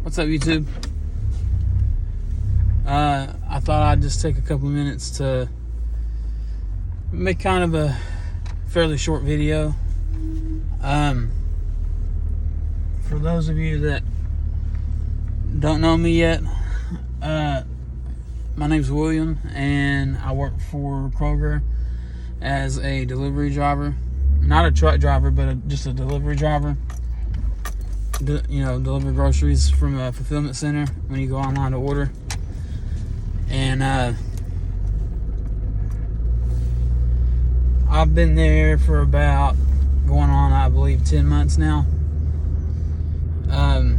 What's up, YouTube? I thought I'd just take a couple minutes to make kind of a fairly short video. For those of you that don't know me yet, my name's William, and I work for Kroger as a delivery driver. Not a truck driver, but just a delivery driver. Deliver groceries from a fulfillment center when you go online to order. And I've been there for about going on, I believe, 10 months now. I've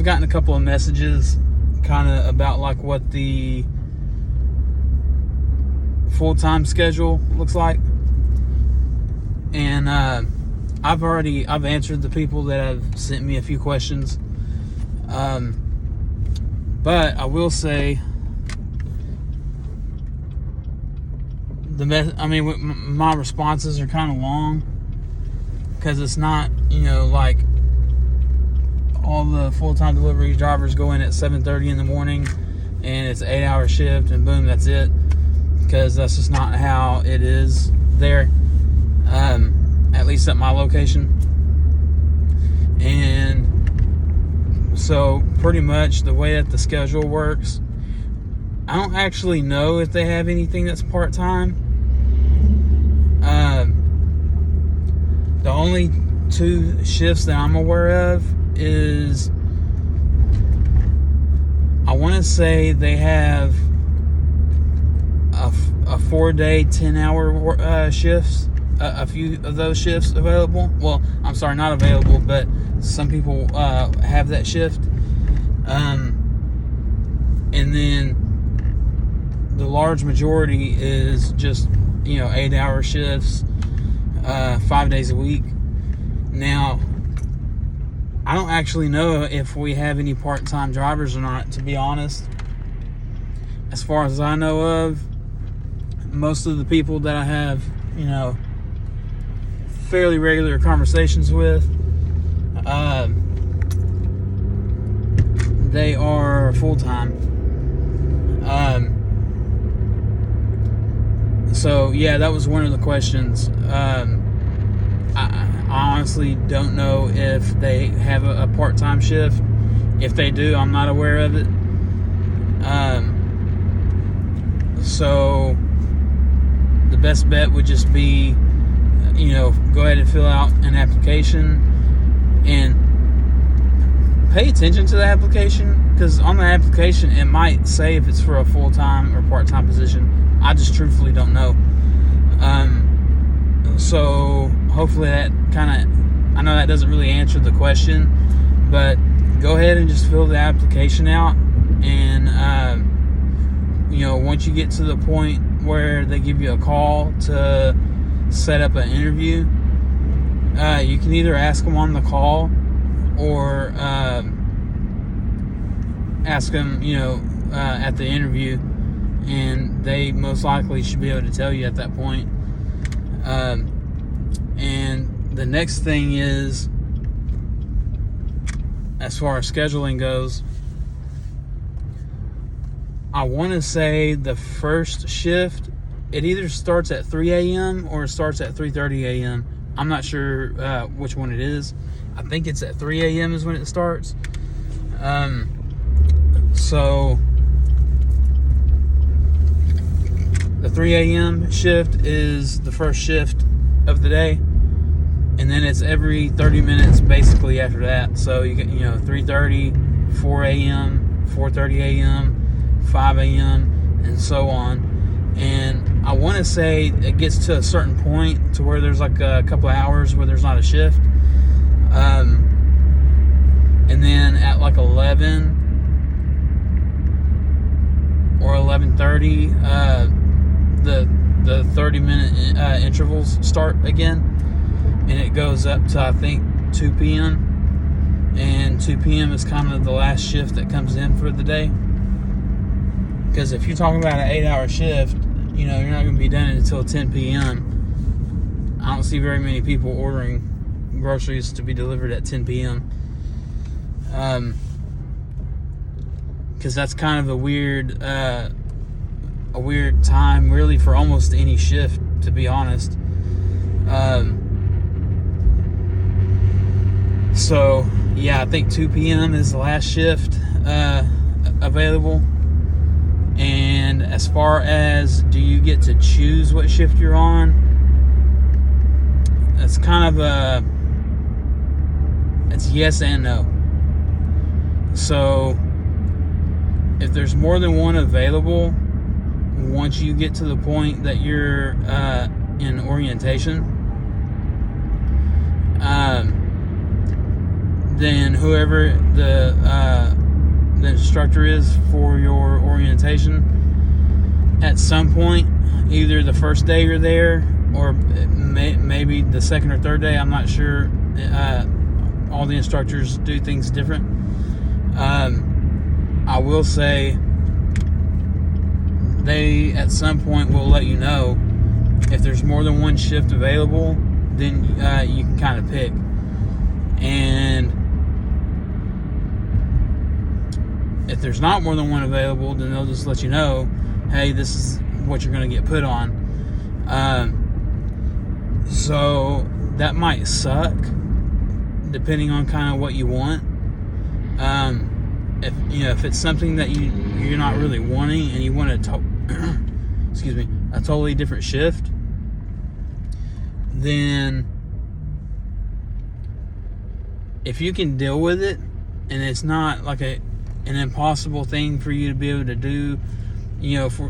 gotten a couple of messages kind of about like what the full-time schedule looks like. And I've answered the people that have sent me a few questions. But I will say, my responses are kind of long, because it's not, like all the full-time delivery drivers go in at 7:30 in the morning and it's an 8-hour shift and boom, that's it. Because that's just not how it is there. At least at my location. And so pretty much the way that the schedule works, I don't actually know if they have anything that's part-time. The only two shifts that I'm aware of is, I want to say they have a 4-day 10-hour shifts. A few of those shifts available. Well, I'm sorry, not available, but some people have that shift. And then the large majority is just 8-hour shifts, 5 days a week. Now, I don't actually know if we have any part-time drivers or not, to be honest. As far as I know of, most of the people that I have, fairly regular conversations with, they are full-time. So yeah, that was one of the questions. I honestly don't know if they have a part-time shift. If they do, I'm not aware of it. So the best bet would just be, go ahead and fill out an application and pay attention to the application, because on the application it might say if it's for a full-time or part-time position. I just truthfully don't know. So hopefully that I know that doesn't really answer the question, but go ahead and just fill the application out, and once you get to the point where they give you a call to set up an interview, you can either ask them on the call or ask them at the interview, and they most likely should be able to tell you at that point. And the next thing is, as far as scheduling goes, I want to say the first shift, it either starts at 3 a.m. or it starts at 3:30 a.m. I'm not sure which one it is. I think it's at 3 a.m. is when it starts. So the 3 a.m. shift is the first shift of the day, and then it's every 30 minutes basically after that. So you get 3:30, 4 a.m., 4:30 a.m., 5 a.m., and so on. And I want to say it gets to a certain point to where there's like a couple of hours where there's not a shift. And then at like 11 or 11:30, the 30-minute intervals start again, and it goes up to, I think, 2 p.m. And 2 p.m. is kind of the last shift that comes in for the day. Because if you're talking about an 8-hour shift, you're not going to be done until 10 p.m. I don't see very many people ordering groceries to be delivered at 10 p.m. because that's kind of a weird time, really, for almost any shift, to be honest. So yeah, I think 2 p.m. is the last shift available. And as far as do you get to choose what shift you're on, it's kind of it's yes and no. So if there's more than one available, once you get to the point that you're in orientation, then whoever the instructor is for your orientation, at some point, either the first day you're there or maybe the second or third day, I'm not sure. All the instructors do things different. I will say they at some point will let you know if there's more than one shift available. Then you can kind of pick. And if there's not more than one available, then they'll just let you know, hey, this is what you're going to get put on. So that might suck, depending on kind of what you want. If it's something that you're not really wanting and you want a totally different shift, then if you can deal with it and it's not like an impossible thing for you to be able to do,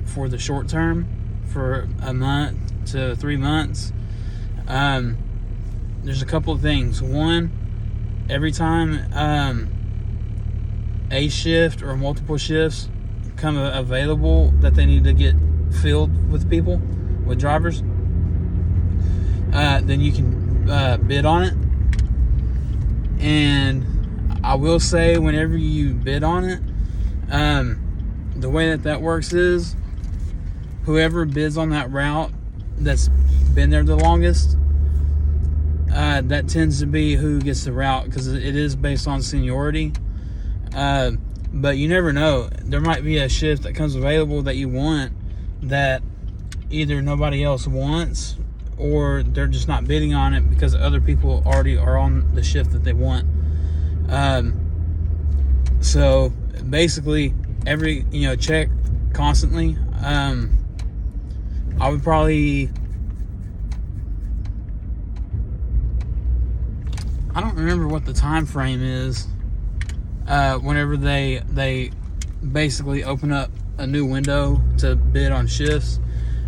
for the short term, for a month to 3 months, there's a couple of things. One, every time a shift or multiple shifts come available that they need to get filled with people, with drivers, then you can bid on it. And I will say, whenever you bid on it, the way that works is whoever bids on that route that's been there the longest, that tends to be who gets the route, because it is based on seniority. But you never know. There might be a shift that comes available that you want that either nobody else wants, or they're just not bidding on it because other people already are on the shift that they want. So basically, check constantly. I would probably, I don't remember what the time frame is. Whenever they basically open up a new window to bid on shifts,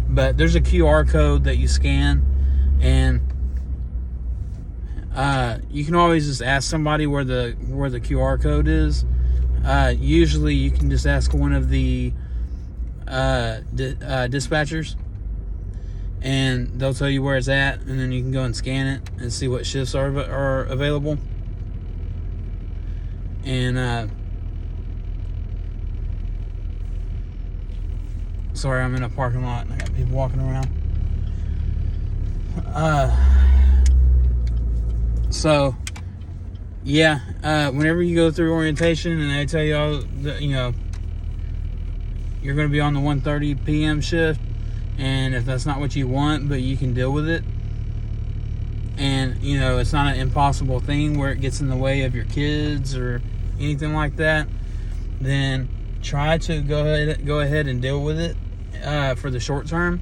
but there's a QR code that you scan, and you can always just ask somebody where the QR code is. Usually you can just ask one of the dispatchers, and they'll tell you where it's at, and then you can go and scan it and see what shifts are available. And sorry, I'm in a parking lot and I got people walking around. So yeah, whenever you go through orientation and they tell you you're going to be on the 1:30 p.m. shift, and if that's not what you want, but you can deal with it, and it's not an impossible thing where it gets in the way of your kids or anything like that, then try to go ahead and deal with it for the short term,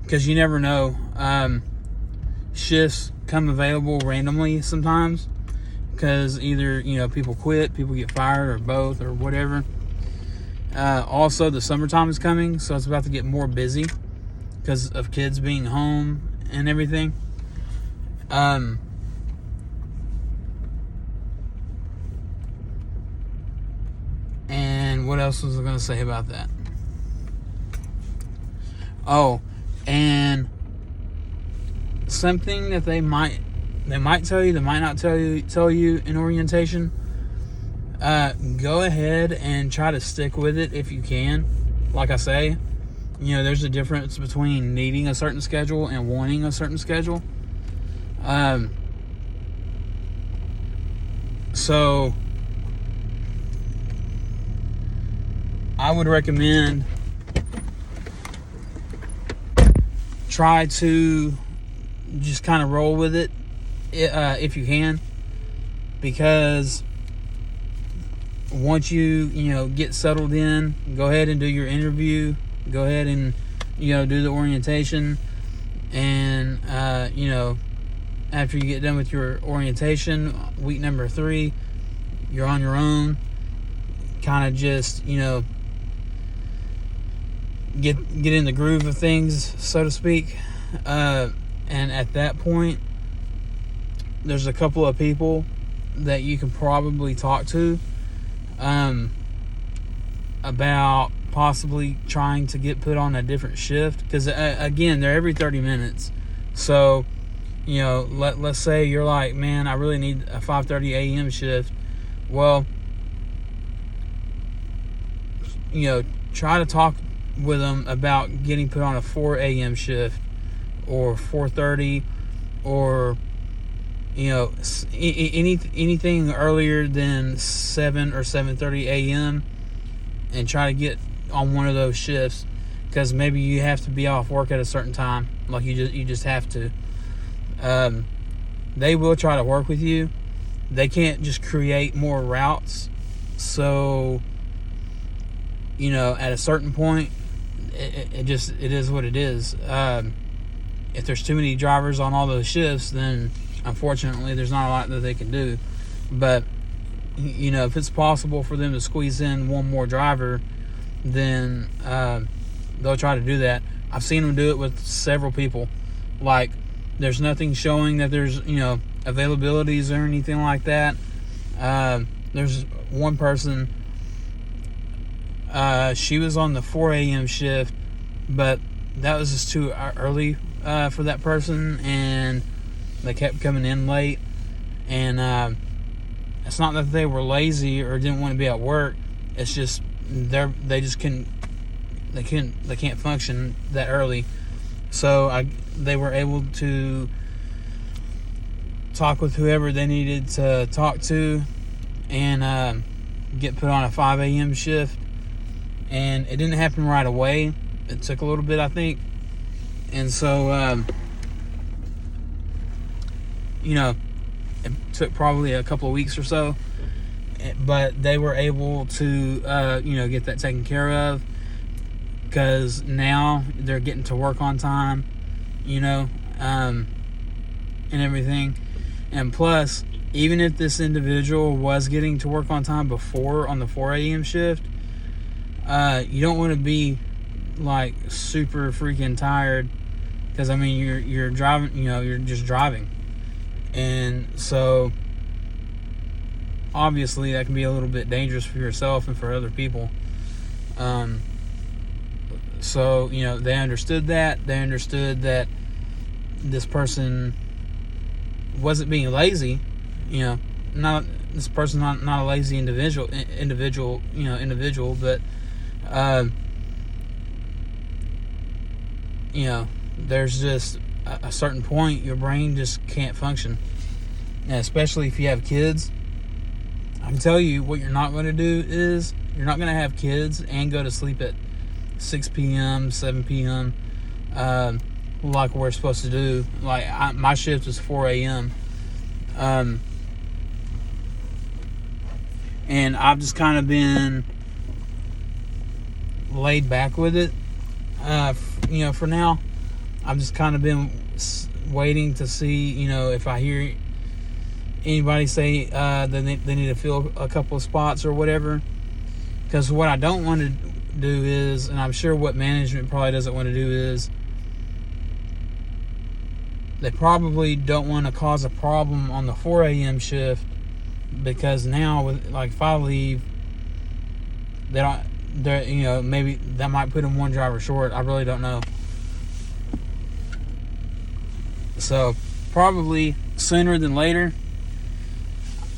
because you never know. Shifts come available randomly sometimes, because either people quit, people get fired, or both, or whatever. Also, the summertime is coming, so it's about to get more busy because of kids being home and everything. And what else was I going to say about that? Oh, and something that they might tell you, they might not tell you in orientation. Go ahead and try to stick with it if you can. Like I say, there's a difference between needing a certain schedule and wanting a certain schedule. So I would recommend try to just kind of roll with it if you can, because once you get settled in, go ahead and do your interview, go ahead and do the orientation, and after you get done with your orientation, week number 3, you're on your own, kind of just get in the groove of things, so to speak. And at that point, there's a couple of people that you can probably talk to about possibly trying to get put on a different shift, because again, they're every 30 minutes. So let's say you're like, man, I really need a 5:30 a.m. shift. Well, try to talk with them about getting put on a 4 a.m. shift or 4:30, or anything earlier than 7 or 7:30 a.m. and try to get on one of those shifts, because maybe you have to be off work at a certain time, like you just have to. They will try to work with you. They can't just create more routes. So at a certain point, it is what it is. If there's too many drivers on all those shifts, then unfortunately there's not a lot that they can do. But if it's possible for them to squeeze in one more driver, then they'll try to do that. I've seen them do it with several people. Like, there's nothing showing that there's availabilities or anything like that. There's one person, she was on the 4 a.m. shift, but that was just too early for that person, and they kept coming in late. And it's not that they were lazy or didn't want to be at work. It's just they can't function that early. So they were able to talk with whoever they needed to talk to, and get put on a 5 a.m. shift. And it didn't happen right away. It took a little bit, I think. And so, it took probably a couple of weeks or so. But they were able to, get that taken care of, because now they're getting to work on time, and everything. And plus, even if this individual was getting to work on time before on the 4 a.m. shift, you don't want to be like super freaking tired, because you're driving, you're just driving, and so obviously that can be a little bit dangerous for yourself and for other people. So they understood that. They understood that this person wasn't being lazy. Not this person, not a lazy individual, but there's just a certain point your brain just can't function, and especially if you have kids. I can tell you what you're not going to do is you're not going to have kids and go to sleep at 6 p.m., 7 p.m. Like we're supposed to do. Like my shift is 4 a.m. And I've just kind of been laid back with it. For now, I've just kind of been waiting to see, if I hear anybody say that they need to fill a couple of spots or whatever. Because what I don't want to do is, and I'm sure what management probably doesn't want to do is, they probably don't want to cause a problem on the 4 a.m. shift, because now if I leave, maybe that might put them one driver short. I really don't know. So probably sooner than later,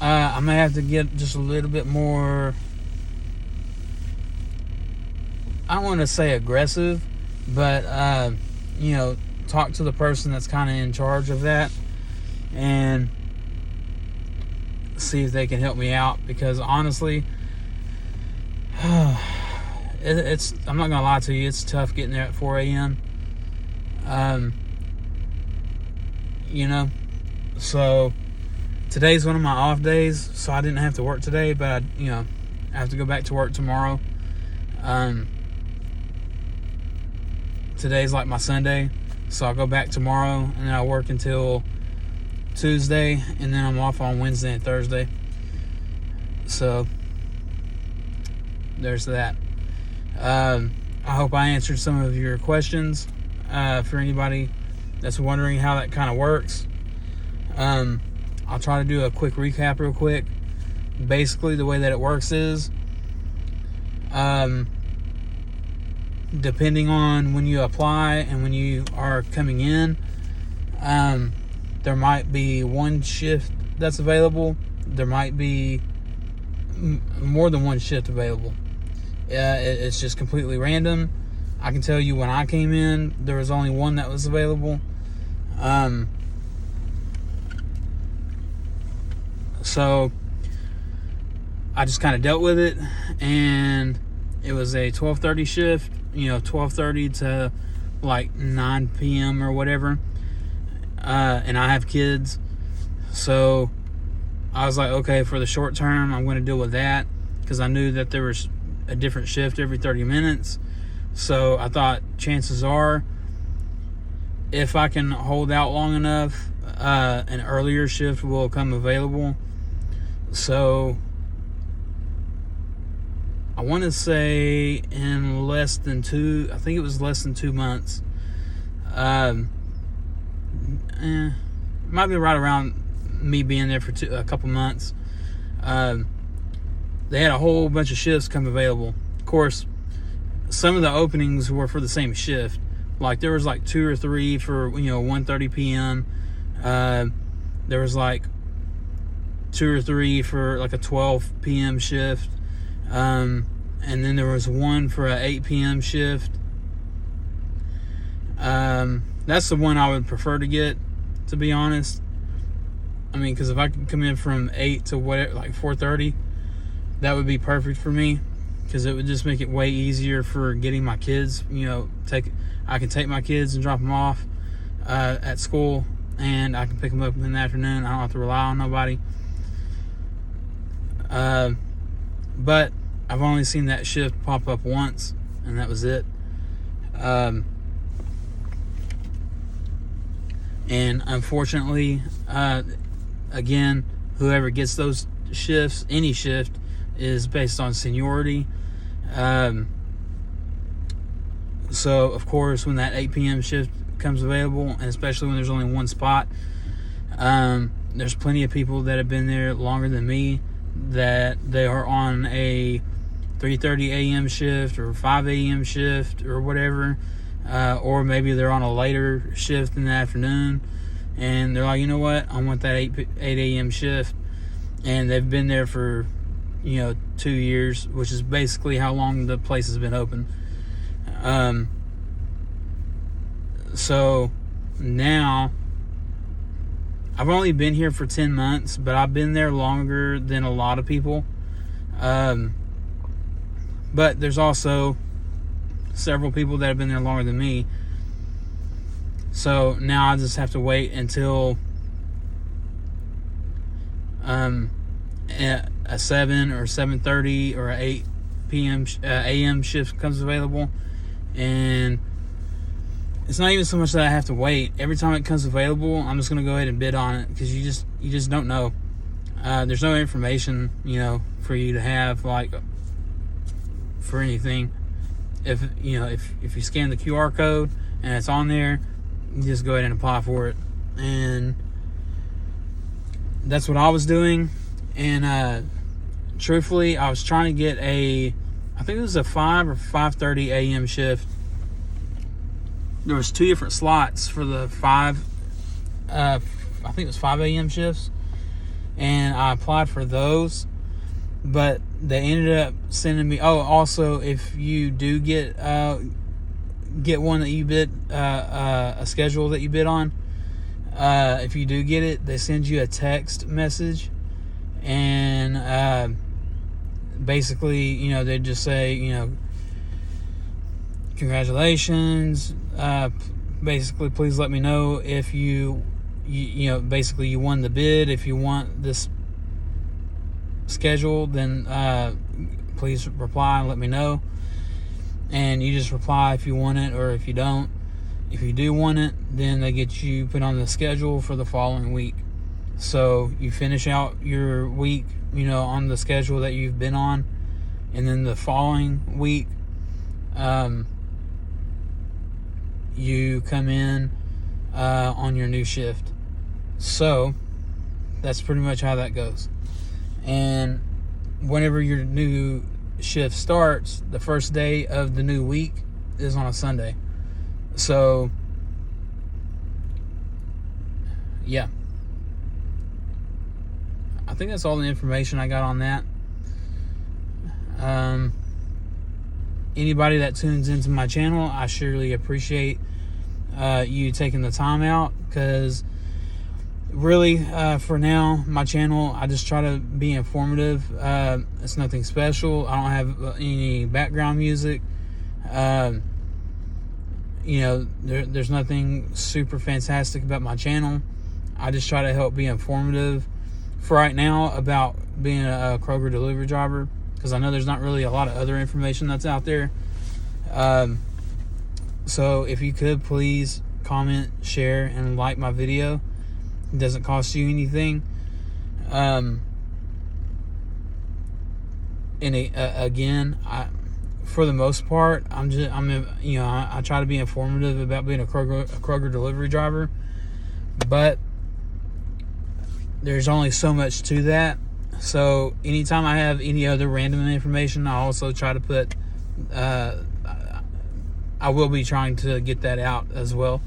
I may have to get just a little bit more, I don't want to say aggressive, but talk to the person that's kind of in charge of that, and see if they can help me out, because honestly, it's, I'm not gonna lie to you, it's tough getting there at 4 a.m. So today's one of my off days, so I didn't have to work today, but I have to go back to work tomorrow. Today's like my Sunday, so I'll go back tomorrow, and then I'll work until Tuesday, and then I'm off on Wednesday and Thursday. So there's that. I hope I answered some of your questions. For anybody that's wondering how that kind of works, I'll try to do a quick recap real quick. Basically, the way that it works is, depending on when you apply and when you are coming in, there might be one shift that's available. There might be more than one shift available. It's just completely random. I can tell you when I came in, there was only one that was available. So I just kind of dealt with it, and it was a 12:30 shift, 12:30 to like 9 p.m. or whatever. And I have kids, so I was like, okay, for the short term, I'm going to deal with that, because I knew that there was a different shift every 30 minutes. So I thought, chances are, if I can hold out long enough, an earlier shift will come available. So I want to say in less than 2 months, might be right around me being there for a couple months, they had a whole bunch of shifts come available. Of course, some of the openings were for the same shift. Like there was like 2 or 3 for 1:30 p.m. There was like 2 or 3 for like a 12 p.m. shift, and then there was one for a 8 p.m. shift. That's the one I would prefer to get, to be honest. I mean, because if I could come in from 8 to whatever, like 4:30, that would be perfect for me, because it would just make it way easier for getting my kids. I can take my kids and drop them off at school, and I can pick them up in the afternoon. I don't have to rely on nobody. But I've only seen that shift pop up once, and that was it. And unfortunately, again, whoever gets those shifts, any shift, is based on seniority. So, of course, when that 8 p.m. shift comes available, and especially when there's only one spot, there's plenty of people that have been there longer than me, that they are on a 3:30 a.m. shift or 5 a.m. shift or whatever, or maybe they're on a later shift in the afternoon, and they're like, you know what, I want that 8 a.m. shift, and they've been there for 2 years, which is basically how long the place has been open. So now I've only been here for 10 months, but I've been there longer than a lot of people. But there's also several people that have been there longer than me. So now I just have to wait until a 7 or 7:30 or 8 p.m. a.m. shift comes available, and it's not even so much that I have to wait. Every time it comes available, I'm just going to go ahead and bid on it, because you just don't know. There's no information, for you to have, like, for anything. If you scan the QR code and it's on there, you just go ahead and apply for it. And that's what I was doing. And truthfully, I was trying to get I think it was a 5 or 5:30 a.m. shift. There was 2 different slots for the 5, I think it was 5 a.m. shifts, and I applied for those, but they ended up sending me, also, if you do get one that you bid, a schedule that you bid on, if you do get it, they send you a text message, and basically, they just say, congratulations. Basically, please let me know if basically you won the bid. If you want this scheduled, then please reply and let me know. And you just reply if you want it or if you don't. If you do want it, then they get you put on the schedule for the following week. So you finish out your week, on the schedule that you've been on, and then the following week, you come in on your new shift. So that's pretty much how that goes. And whenever your new shift starts, the first day of the new week is on a Sunday. So yeah, I think that's all the information I got on that. Anybody that tunes into my channel, I surely appreciate you taking the time out, because really, for now, my channel, I just try to be informative. It's nothing special. I don't have any background music. There's nothing super fantastic about my channel. I just try to help be informative for right now about being a Kroger delivery driver, because I know there's not really a lot of other information that's out there. So if you could please comment, share, and like my video. It doesn't cost you anything. Again, for the most part, I try to be informative about being a Kroger delivery driver, but there's only so much to that. So anytime I have any other random information, I also try to put, I will be trying to get that out as well.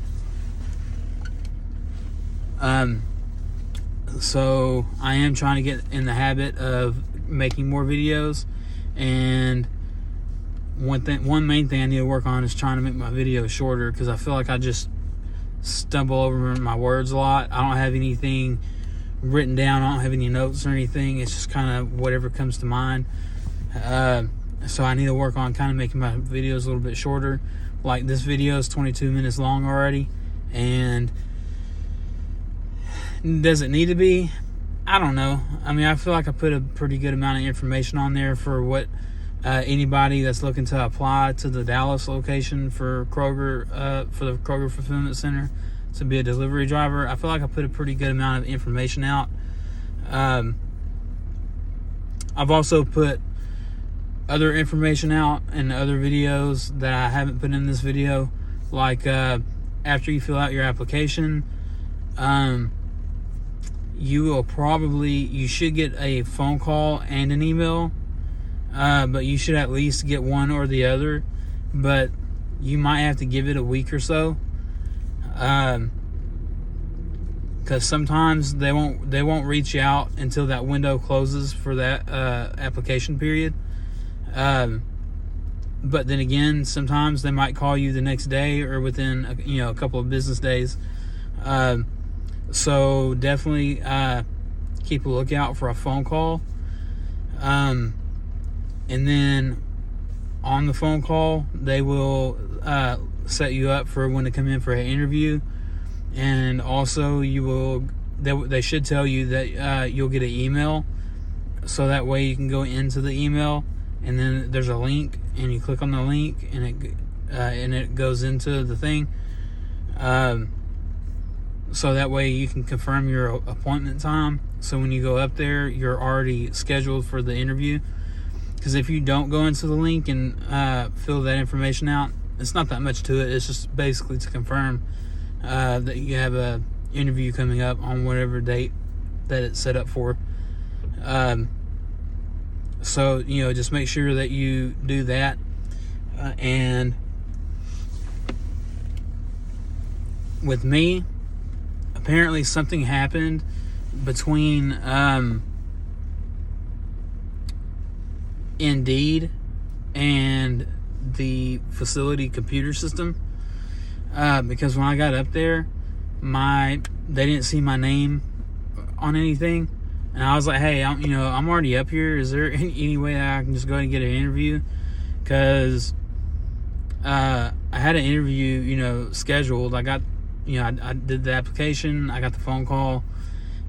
So I am trying to get in the habit of making more videos, and one main thing I need to work on is trying to make my videos shorter, because I feel like I just stumble over my words a lot. I don't have anything written down. I don't have any notes or anything. It's just kind of whatever comes to mind. So I need to work on kind of making my videos a little bit shorter. Like this video is 22 minutes long already, and does it need to be? I don't know. I mean, I feel like I put a pretty good amount of information on there for what anybody that's looking to apply to the Dallas location for Kroger, for the Kroger Fulfillment Center to be a delivery driver. I feel like I put a pretty good amount of information out. I've also put other information out in other videos that I haven't put in this video, like after you fill out your application, you should get a phone call and an email, but you should at least get one or the other, but you might have to give it a week or so, because sometimes they won't reach out until that window closes for that application period. But then again, sometimes they might call you the next day or within a couple of business days. So definitely keep a lookout for a phone call. And then on the phone call, they will set you up for when to come in for an interview. And also they should tell you that you'll get an email, so that way you can go into the email, and then there's a link, and you click on the link, and it goes into the thing. So that way you can confirm your appointment time. So when you go up there, you're already scheduled for the interview. Because if you don't go into the link and fill that information out, it's not that much to it. It's just basically to confirm that you have a interview coming up on whatever date that it's set up for. So just make sure that you do that. And with me, apparently something happened between Indeed and the facility computer system, because when I got up there, they didn't see my name on anything, And I was like, hey, I'm already up here. Is there any way that I can just go ahead and get an interview? Because I had an interview, scheduled. I got, I did the application. I got the phone call,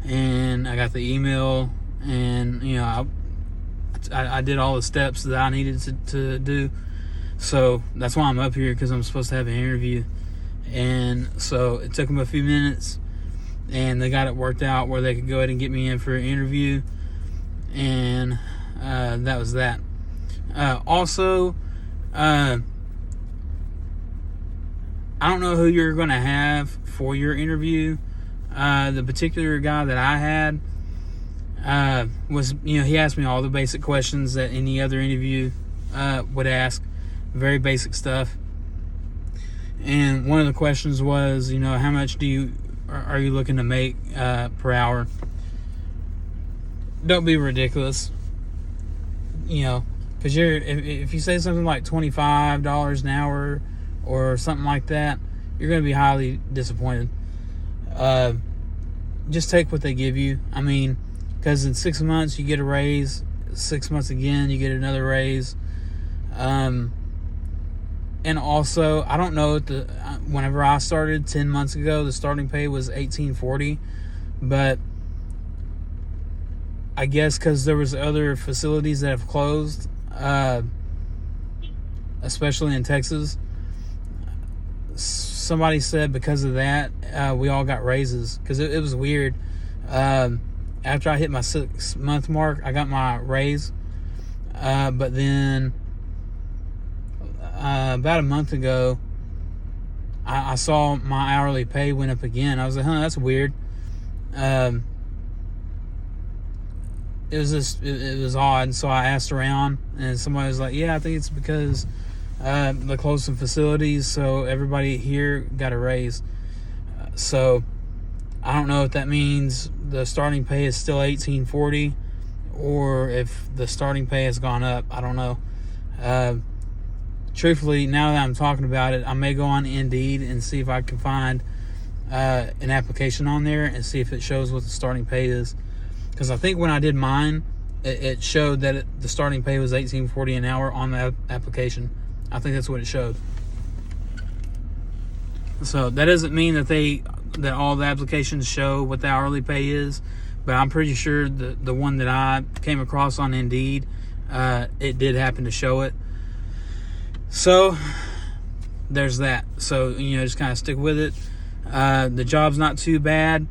and I got the email, and I did all the steps that I needed to do. So that's why I'm up here, because I'm supposed to have an interview. And so it took them a few minutes, and they got it worked out where they could go ahead and get me in for an interview. And that was that. Also, I don't know who you're going to have for your interview. The particular guy that I had was, he asked me all the basic questions that any other interview would ask. Very basic stuff. And one of the questions was, how much are you looking to make per hour? Don't be ridiculous. Because if you say something like $25 an hour or something like that, you're going to be highly disappointed. Just take what they give you. I mean, because in 6 months you get a raise, 6 months again you get another raise. And also, I don't know, whenever I started 10 months ago, the starting pay was $18.40, but I guess because there was other facilities that have closed, especially in Texas, somebody said because of that, we all got raises, because it was weird. After I hit my 6 month mark, I got my raise, but then about a month ago, I saw my hourly pay went up again. I was like, that's weird. It was odd. So I asked around, and somebody was like, yeah, I think it's because the closing facilities, so everybody here got a raise. So I don't know if that means the starting pay is still $18.40 or if the starting pay has gone up. I don't know. Truthfully, now that I'm talking about it, I may go on Indeed and see if I can find an application on there and see if it shows what the starting pay is. Because I think when I did mine, it showed that the starting pay was $18.40 an hour on the application. I think that's what it showed. So that doesn't mean that all the applications show what the hourly pay is, but I'm pretty sure the one that I came across on Indeed, it did happen to show it. So there's that. So just kind of stick with it. The job's not too bad.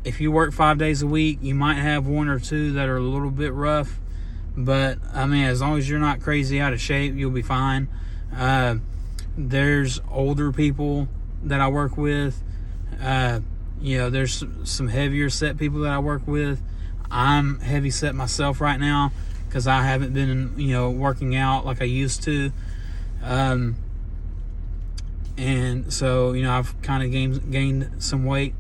If you work 5 days a week, you might have one or two that are a little bit rough, but I mean, as long as you're not crazy out of shape, you'll be fine. There's older people that I work with. There's some heavier set people that I work with. I'm heavy set myself right now because I haven't been, working out like I used to. And so, I've kind of gained some weight.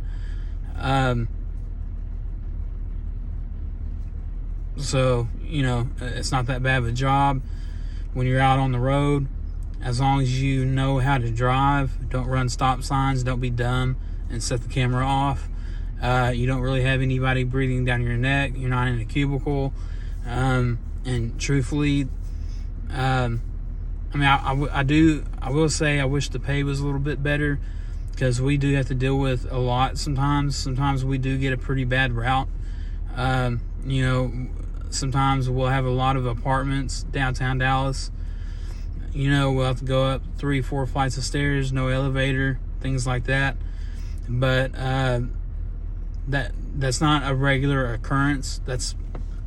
So, it's not that bad of a job when you're out on the road. As long as you know how to drive, don't run stop signs, don't be dumb and set the camera off. You don't really have anybody breathing down your neck. You're not in a cubicle. And truthfully, I will say I wish the pay was a little bit better, because we do have to deal with a lot sometimes. Sometimes we do get a pretty bad route. Sometimes we'll have a lot of apartments downtown Dallas. We'll have to go up 3-4 flights of stairs, no elevator, things like that. But that's not a regular occurrence. That's,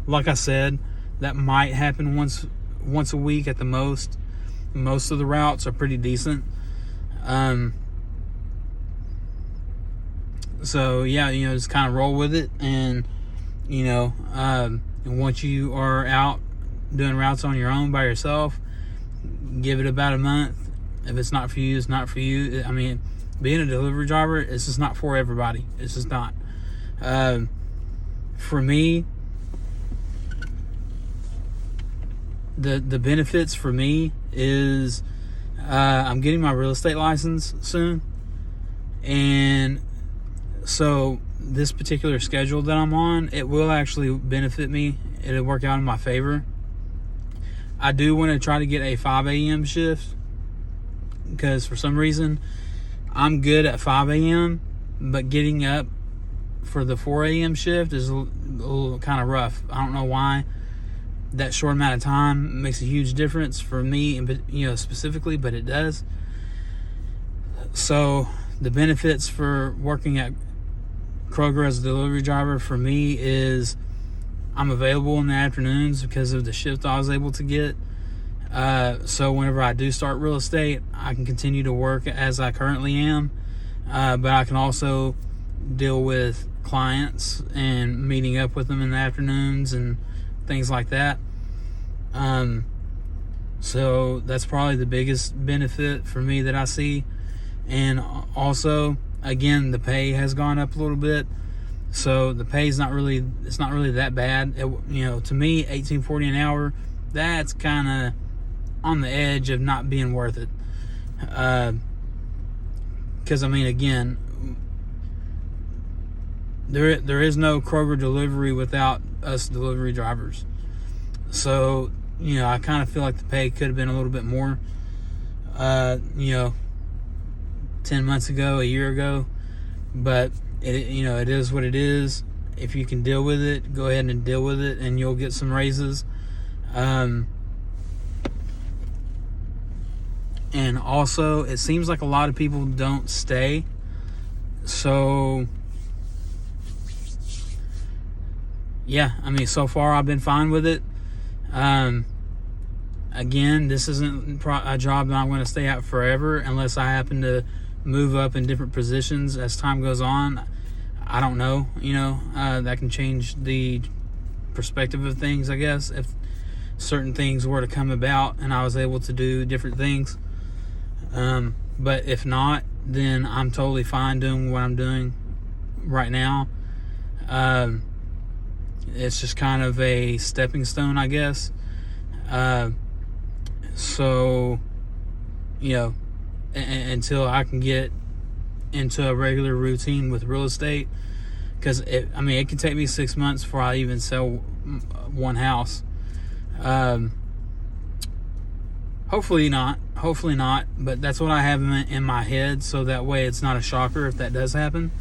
like I said, that might happen once a week at the most. Most of the routes are pretty decent. So yeah, just kind of roll with it, and once you are out doing routes on your own by yourself, give it about a month. If it's not for you, it's not for you. I mean, being a delivery driver, it's just not for everybody. It's just not. For me, the benefits for me is I'm getting my real estate license soon, and so this particular schedule that I'm on, it will actually benefit me. It'll work out in my favor. I do want to try to get a 5 a.m. shift because for some reason I'm good at 5 a.m. but getting up for the 4 a.m. shift is a little kind of rough. I don't know why. That short amount of time makes a huge difference for me, specifically, but it does. So the benefits for working at Kroger as a delivery driver for me is I'm available in the afternoons because of the shift I was able to get. So whenever I do start real estate, I can continue to work as I currently am. But I can also deal with clients and meeting up with them in the afternoons and things like that. So that's probably the biggest benefit for me that I see. And also, again, the pay has gone up a little bit. So the pay is not really that bad. To me, $18.40 an hour, that's kind of on the edge of not being worth it. Because again, there is no Kroger delivery without us delivery drivers. So I kind of feel like the pay could have been a little bit more. 10 months ago, a year ago, but it is what it is. If you can deal with it, go ahead and deal with it, and you'll get some raises. And also, it seems like a lot of people don't stay. So, yeah, so far I've been fine with it. Again, this isn't a job that I'm going to stay at forever unless I happen to move up in different positions as time goes on. I don't know, that can change the perspective of things, I guess, if certain things were to come about and I was able to do different things. But if not, then I'm totally fine doing what I'm doing right now. It's just kind of a stepping stone, I guess. So, until I can get into a regular routine with real estate, because it can take me 6 months before I even sell one house. Hopefully not, but that's what I have in my head, so that way it's not a shocker if that does happen.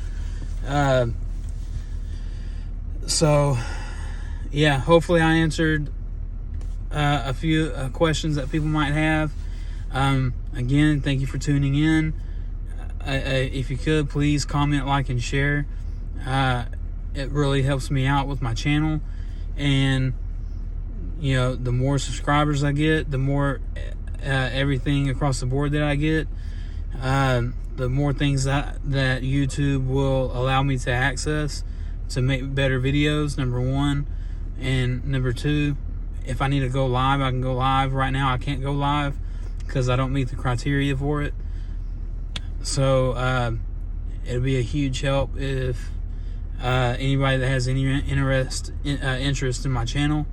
So yeah, hopefully I answered a few questions that people might have. Again, thank you for tuning in. If you could, please comment, like, and share. It really helps me out with my channel. And, the more subscribers I get, the more everything across the board that I get, the more things that YouTube will allow me to access to make better videos, number one. And number two, if I need to go live, I can go live. Right now, I can't go live because I don't meet the criteria for it. So it'll be a huge help if anybody that has any interest in my channel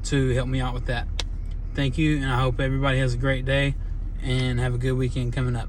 to help me out with that. Thank you, and I hope everybody has a great day and have a good weekend coming up.